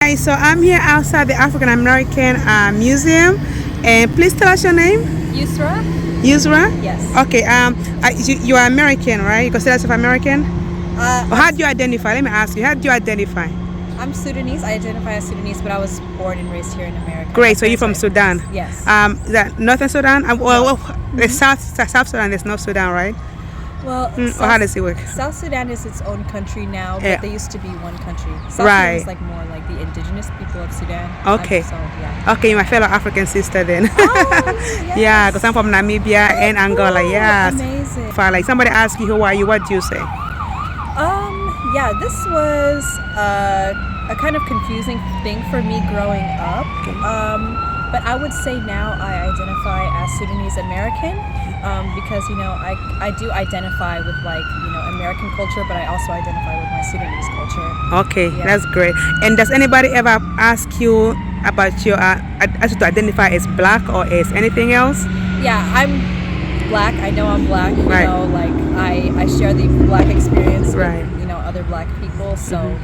Hi, so I'm here outside the African American Museum, and please tell us your name. Yusra? Yusra? Yes. Okay. You are American, right? You consider yourself American? Or how do you identify? Let me ask you. How do you identify? I'm Sudanese. I identify as Sudanese, but I was born and raised here in America. Great. So you're from Sudan? Yes. Is that Northern Sudan? The South Sudan. There's no Sudan, right? Well, or how does it work? South Sudan is its own country now, but they used to be one country. South Right. Sudan is like more like the indigenous people of Sudan. Okay. So, yeah. Okay, you're my fellow African sister then. Oh, yes. Yeah, because I'm from Namibia and Angola. Cool. Yes. Amazing. If like somebody asks you who are you, what do you say? Yeah, this was a kind of confusing thing for me growing up. But I would say now I identify as Sudanese American because, I do identify with American culture, but I also identify with my Sudanese culture. Okay, Yeah. that's great. And does anybody ever ask you about your, ask you to identify as black or as anything else? Yeah, I'm black. I know I'm black. Right. I share the black experience Right. with, other black people. So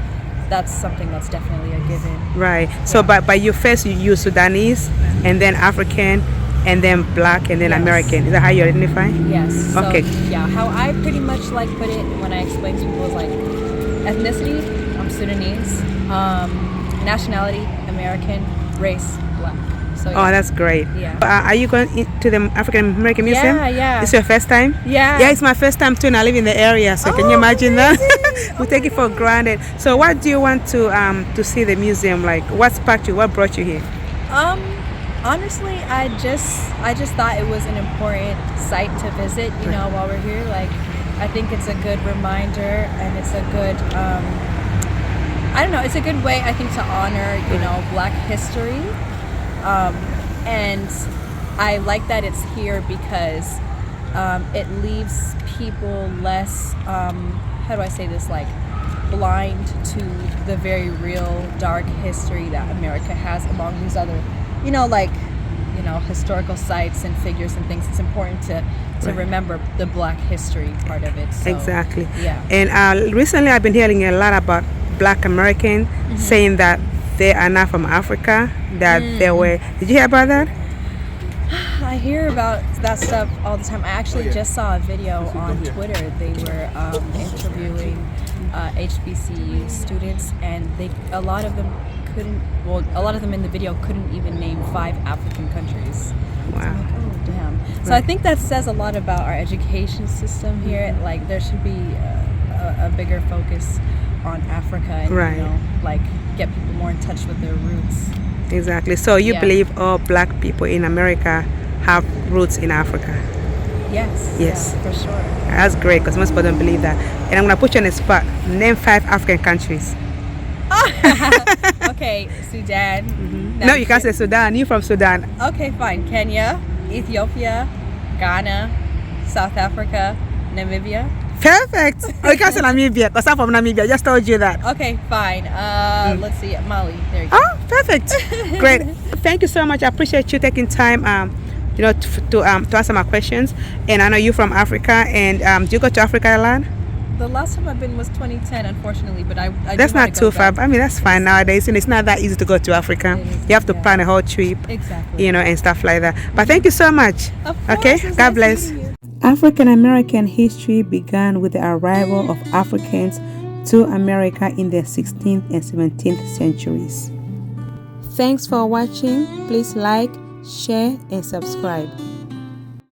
that's something that's definitely a given. Right. So, but you first you use Sudanese, and then African, and then black, and then Yes. American. Is that how you identify? Yes. So, Okay. Yeah, how I pretty much put it when I explain to people is ethnicity, I'm Sudanese, nationality, American, race, black. So Oh, that's great. Yeah. Are you going to the African American Museum? Yeah. It's your first time? Yeah. Yeah, it's my first time too, and I live in the area. So can you imagine that? We take it for granted. So what do you want to see the museum like? What sparked you? What brought you here? Honestly, I just thought it was an important site to visit, while we're here. I think it's a good reminder, and it's a good it's a good way, I think, to honor, black history. And I like that it's here because it leaves people less, how do I say this, blind to the very real dark history that America has among these other, historical sites and figures and things. It's important to remember the black history part of it. So, Exactly. Yeah. And recently I've been hearing a lot about black Americans saying that they are not from Africa, that they were. Did you hear about that? I hear about that stuff all the time. I actually just saw a video on Twitter. They were interviewing HBCU students, and a lot of them in the video couldn't even name 5 African countries. Wow. So I'm like, oh, damn. So I think that says a lot about our education system here. There should be a bigger focus on Africa and, Right. Get people more in touch with their roots. Exactly. So you Yeah. believe all black people in America have roots in Africa? Yes. Yes. Yeah, for sure. That's great because most people don't believe that. And I'm going to put you on the spot. Name 5 African countries. Okay, Sudan. No, you can't say Sudan. You're from Sudan. Okay, fine. Kenya, Ethiopia, Ghana, South Africa, Namibia. Perfect. Oh, you can't say Namibia because I'm from Namibia. I just told you that. Okay, fine. Let's see. Mali. There you go. Oh, perfect. Great. Thank you so much. I appreciate you taking time, to answer my questions. And I know you're from Africa. And do you go to Africa a lot? The last time I've been was 2010, unfortunately, but I That's do wanna not too go far. back. I mean, that's fine nowadays. And it's not that easy to go to Africa. It is, You have to yeah. plan a whole trip, Exactly. and stuff like that. But thank you so much. Of course, Okay? it was God nice bless. meeting you. African American history began with the arrival of Africans to America in the 16th and 17th centuries. Thanks for watching. Please like, share, and subscribe.